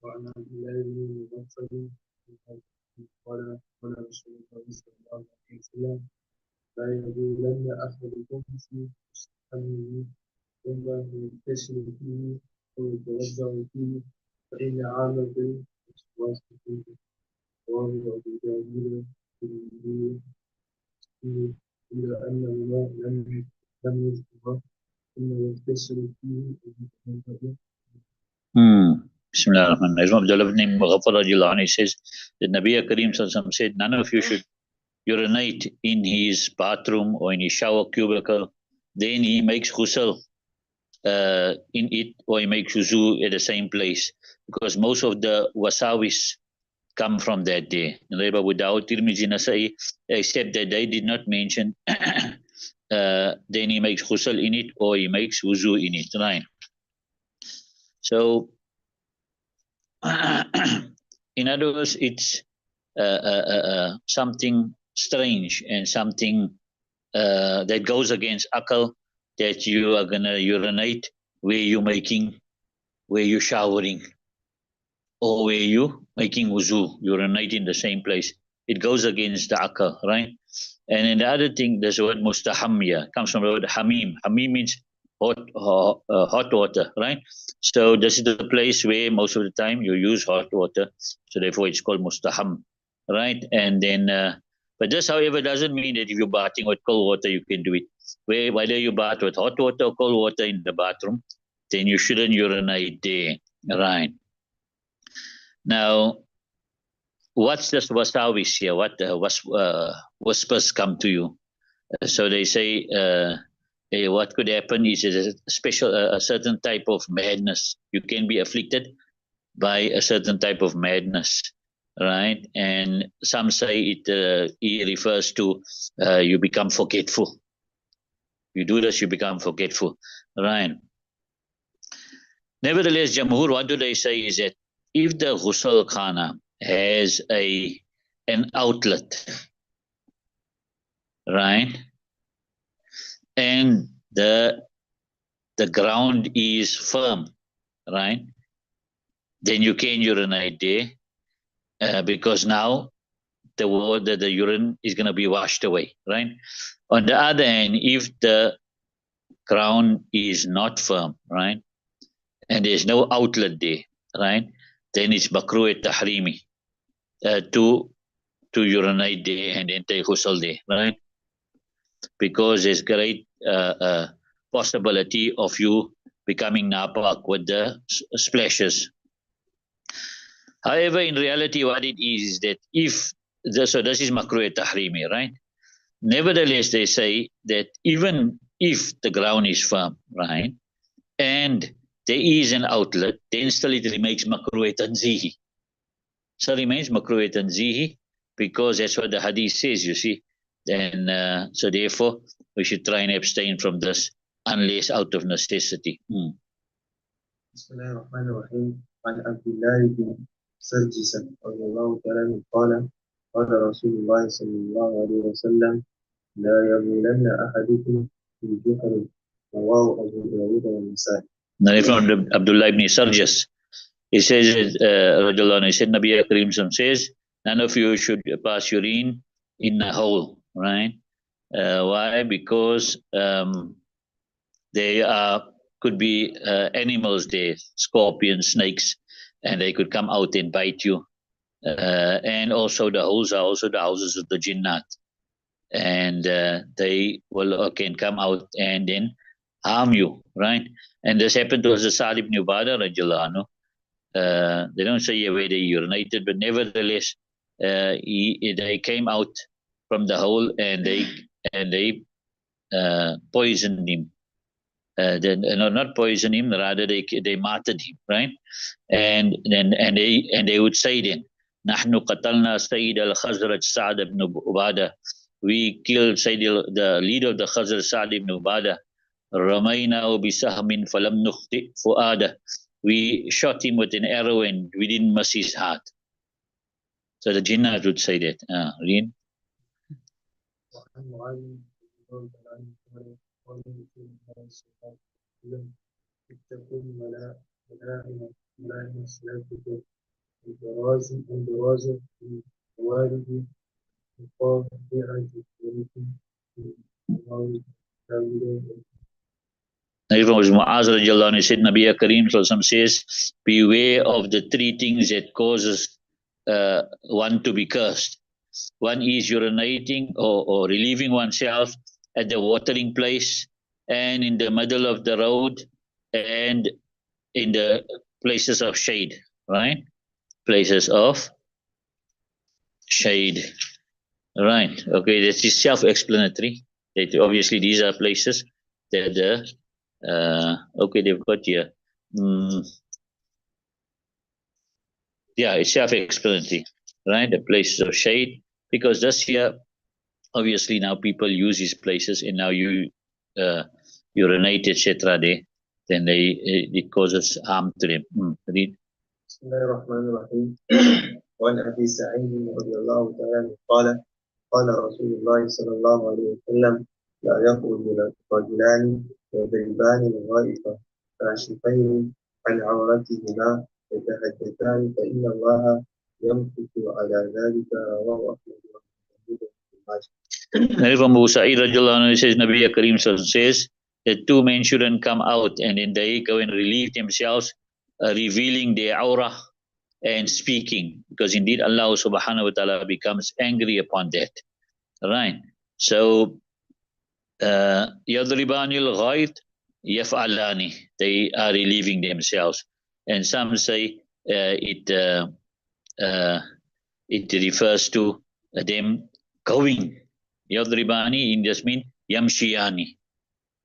وعن عبد الله بن مغفل قال رسول الله صلى الله عليه وسلم لا يبولن أحدكم في مستحمه ثم يغتسل فيه ويتوضأ فيه فإن عامة الوسواس فيه رواه أبو داود إلا أنهما لم يذكرا ثم يغتسل فيه ويتوضأ. بسم الله الرحمن الرحيم. Abdullah ibn Mughaffal radiallahu anhu says that Nabi Kareem sallallahu alaihi wasallam said, none of you should urinate in his bathroom or in his shower cubicle. Then he makes ghusl in it, or he makes wuzu at the same place, because most of the wasawis come from that day. Abu Dawud, Tirmidhi, Nasai, except that they did not mention then he makes ghusl in it or he makes wuzu in it, right? So in other words, it's something strange and something that goes against akal, that you are gonna urinate where you're showering, or where you making wuzu, urinate in the same place. It goes against the akal, right? And then the other thing, there's the word mustahamya, comes from the word hamim. Hamim means hot water, right? So this is the place where most of the time you use hot water, so therefore it's called mustaham, right? And then, but this, however, doesn't mean that if you're bathing with cold water, you can do it. Whether you bath with hot water or cold water in the bathroom, then you shouldn't urinate there, right? Now, what's this wasawis here? What whispers come to you? So they say, what could happen is a certain type of madness. You can be afflicted by a certain type of madness, right? And some say it refers to you become forgetful. You do this, you become forgetful, right? Nevertheless, Jamhur, what do they say is that if the ghusl khana has an outlet, right, and the ground is firm, right, then you can urinate there, because now the water, the urine is going to be washed away, right? On the other hand, if the ground is not firm, right, and there's no outlet there, right, then it's makruh tahrimi to urinate there and then take ghusl there, right? Because there's great possibility of you becoming napak with the splashes. However, in reality, what it is that so this is makruh tahrimi, right? Nevertheless, they say that even if the ground is firm, right, and there is an outlet, then still it remains makruh tanzihi. So it remains makruh tanzihi, because that's what the hadith says, you see. Then, so therefore, we should try and abstain from this unless out of necessity. بسم الله الرحمن الرحيم. عن عبد الله بن سرجس رضي الله تعالى عنه قال قال رسول الله صلى الله عليه وسلم لا يبولن أحدكم في جحر رواه أبو داود والنسائي. Now from Abdullah ibn Sarjas, he says, he said, Nabi Kareem says, none of you should pass urine in a hole, right? Why? Because there could be animals there, scorpions, snakes, and they could come out and bite you. And also the holes are also the houses of the jinnat, and they can come out and then harm you, right? And this happened to Sa'd ibn Ubadah radiallahu anhu. They don't say where they urinated, but nevertheless, they came out from the hole and they poisoned him. Not poisoned him, rather they martyred him, right? And they would say then, "Nahnu qatalna Sayyid al-Khazraj Sa'd ibn Ubadah." We killed the leader of the Khazraj, Sa'd ibn Ubadah. Ramayna bi sahmin falam nukhti fu'ada. We shot him with an arrow and we didn't miss his heart. So the jinnah would say that. Read. لا يسلكك البراز الوارد القاطعة التي Even Muaz radiallahu anhu said, Nabi Kareem sallallahu alaihi wasallam says, beware of the three things that causes one to be cursed. One is urinating or relieving oneself at the watering place and in the middle of the road and in the places of shade, right? Places of shade, right? Okay, this is self-explanatory. That obviously these are places that okay, they've got here. Yeah, it's self-explanatory, right? The places of shade, because this here, obviously now people use these places, and now you urinate, etc. There, then it causes harm to them. Read. بسم الله الرحمن الرحيم وعن أبي سعيد رضي الله تعالى عنه قال قال رسول الله صلى الله عليه وسلم لا يخرج رجلان يضربان الغائط كاشفين عن عورتهما يتحدثان فإن الله يمكث على ذلك رواه أحمد وابن ماجه. From Abu Sa'id radiallahu anhu says, Nabi Kareem says that two men shouldn't come out and then they go and relieve themselves, revealing their aura and speaking, because indeed Allah subhanahu wa ta'ala becomes angry upon that. Right. So Yadribanil Ghait Yaf'alani, they are relieving themselves. And some say it refers to them going. Yadribani in just mean Yamshiyani.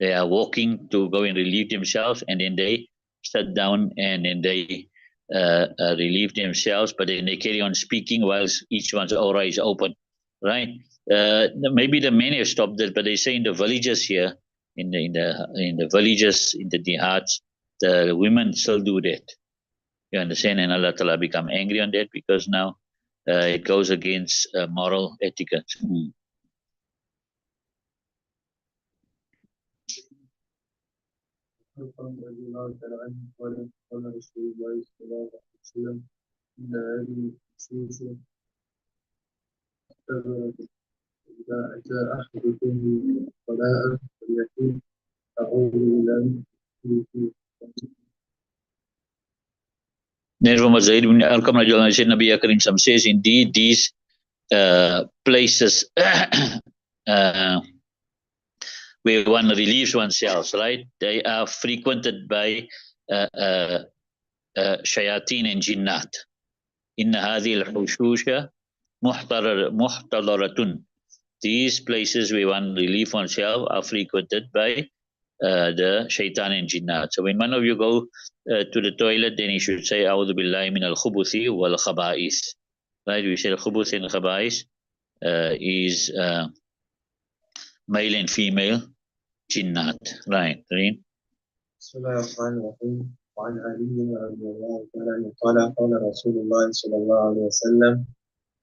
They are walking to go and relieve themselves, and then they sit down and then they relieve themselves, but then they carry on speaking whilst each one's aura is open, right? Maybe the men have stopped it, but they say in the villages here, in the villages, in the jihads, the women still do that. You understand? And Allah Ta'ala become angry on that because now it goes against moral etiquette. رضي الله تعالى عنه قال قال رسول الله صلى الله عليه وسلم إن هذه النصوص إذا أتى أحدكم الصلاة فليقول أعوذ بالله Then from Zayd ibn Arqam radiallahu anhu said, Nabi Karim says, indeed these places where one relieves oneself, right? They are frequented by shayateen and jinnat. Inna hadhi al-hushusha muhtadaratun. These places where one relieve oneself are frequented by the shaitan and jinnat. So when one of you go to the toilet, then you should say, A'udhu billahi min al-khubuthi wal khaba'is. Right? We say al-khubuth and al-khaba'is is male and female jinnat. Right? Right? بسم الله الرحمن الرحيم وعن علي رضي الله تعالى عنه قال قال رسول الله صلى الله عليه وسلم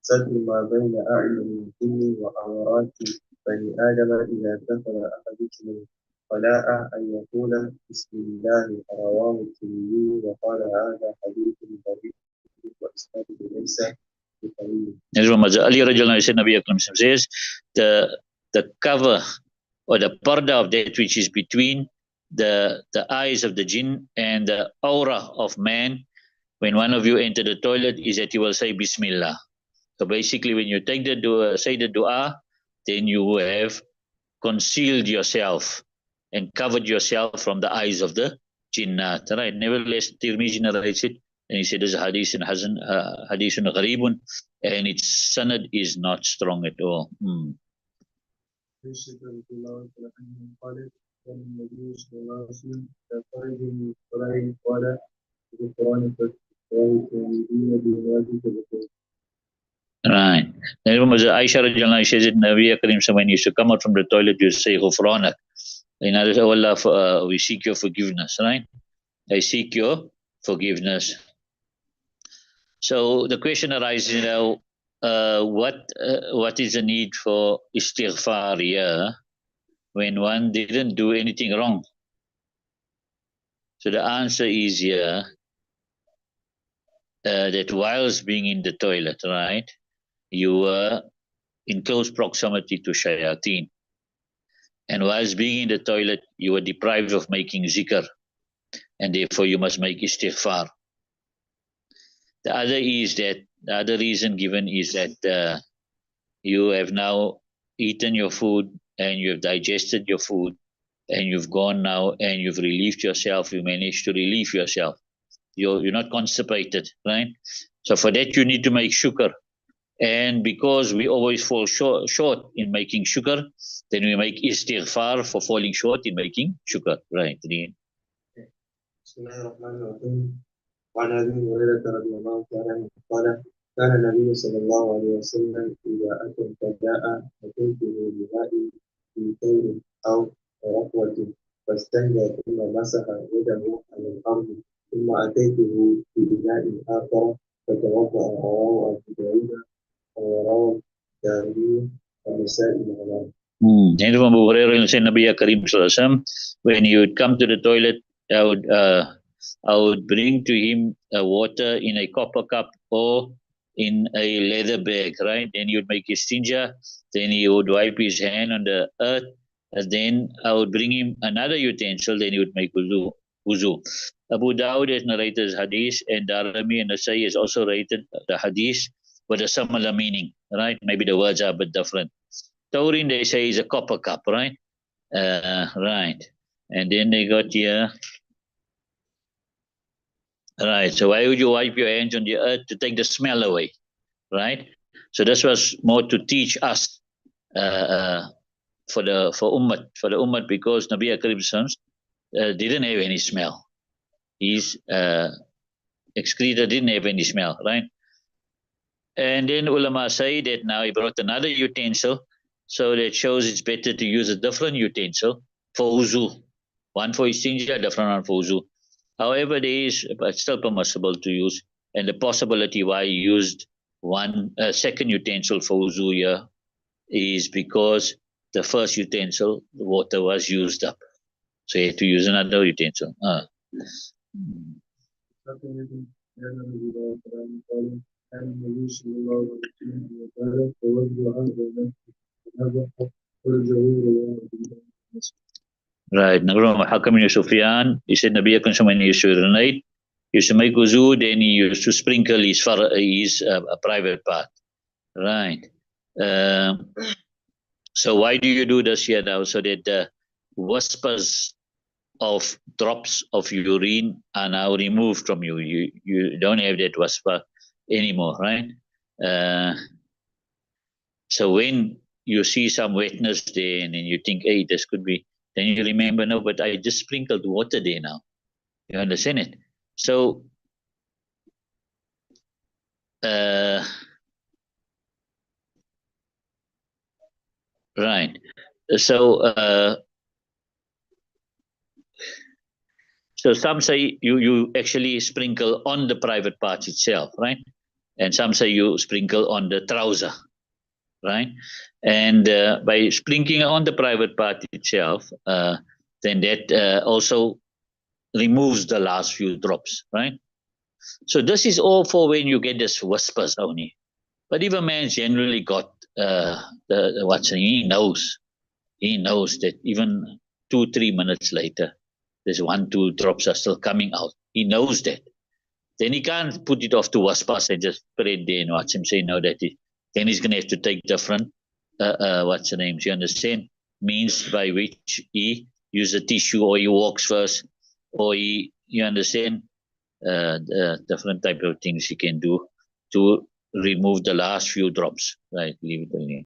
ستر ما بين أعين الجن وعورات بني آدم إذا دخل أحدكم الخلاء أن يقول بسم الله رواه الترمذي وقال هذا حديث غريب وإسناده ليس بقوي. As Ali radiallahu anhu said, Nabi Akram says, the cover or the parda of that which is between the eyes of the jinn and the aura of man, when one of you enter the toilet, is that you will say Bismillah. So basically, when you take the dua, say the dua, then you have concealed yourself and covered yourself from the eyes of the jinnat. Right? Nevertheless, Tirmidhi narrates it, and he said, "This hadith in Hazan, hadithun gharibun," and its sanad is not strong at all. كان النبي صلى الله عليه وسلم إذا خرج من الصلاة قال غفرانك والتوبين بذلك بخير. Right. Then Aisha radiallahu anha says it, Nabi Karim said, when you used to come out from the toilet, you say Ghufranak. In other words, oh Allah, we seek your forgiveness, right? I seek your forgiveness. So the question arises, you know, what is the need for istighfar here when one didn't do anything wrong? So the answer is here that whilst being in the toilet, right, you were in close proximity to shayateen. And whilst being in the toilet, you were deprived of making zikr, and therefore you must make istighfar. The other reason given is that you have now eaten your food and you have digested your food and you've gone now and you've relieved yourself. You managed to relieve yourself. You're not constipated, right? So for that you need to make shukr. And because we always fall short in making shukr, then we make istighfar for falling short in making shukr, right? بسم الله الرحمن الرحيم. وعن أبي هريرة رضي الله تعالى عنه قال كان النبي صلى الله عليه وسلم إذا أتى الفداء أتيته بماء في ثور أو ركوة فاستنجى ثم مسح يده على الأرض ثم أتيته بإناء آخر فتوضأ. رواه أبو داود ورواه الدارمي والنسائي على. And from Abu Hurairah said, Nabi Karim Sallallahu Alaihi Wasallam, when he would come to the toilet, I would bring to him water in a copper cup or in a leather bag, right? Then he would make his stinja, then he would wipe his hand on the earth, and then I would bring him another utensil, then he would make wuzu. Abu Dawud has narrated his hadith, and Darimi and Nasai has also rated the hadith with a similar meaning, right? Maybe the words are a bit different. Taurin, they say, is a copper cup, right? Right. And then they got here. Right. So why would you wipe your hands on the earth? To take the smell away, right? So this was more to teach us for the ummah, because Nabi Akram didn't have any smell. His excreta didn't have any smell, right? And then ulama say that now he brought another utensil, so that shows it's better to use a different utensil for wuzu. One for istinja, different one for wuzu. However, there is, but still permissible to use, and the possibility why he used one second utensil for wuzu here is because the first utensil, the water was used up. So he had to use another utensil. كان النبي صلى الله عليه وسلم وقال توجه هذا Right. Hakam bin Sufyan, he said Nabi Akram when he used to urinate, he used to make wuzu, then he used to sprinkle his private part. Right. So why do you do this here now? So that the whispers of drops of urine are now removed from you. You don't have that whisper anymore, right? So when you see some wetness there and then you think, hey, this could be, then you remember, no, but I just sprinkled water there now. You understand it? So, right. So, so some say you actually sprinkle on the private parts itself, right? And some say you sprinkle on the trouser, right? And by sprinkling on the private part itself, then that also removes the last few drops, right? So this is all for when you get this whispers only. But if a man's generally got he knows that even 2-3 minutes later, there's 1-2 drops are still coming out. He knows that. Then he can't put it off to waspas and just spread there and watch him say no, then he's going to have to take different, you understand? Means by which he use a tissue, or he walks first, or you understand? Different type of things he can do to remove the last few drops, right? Leave it alone.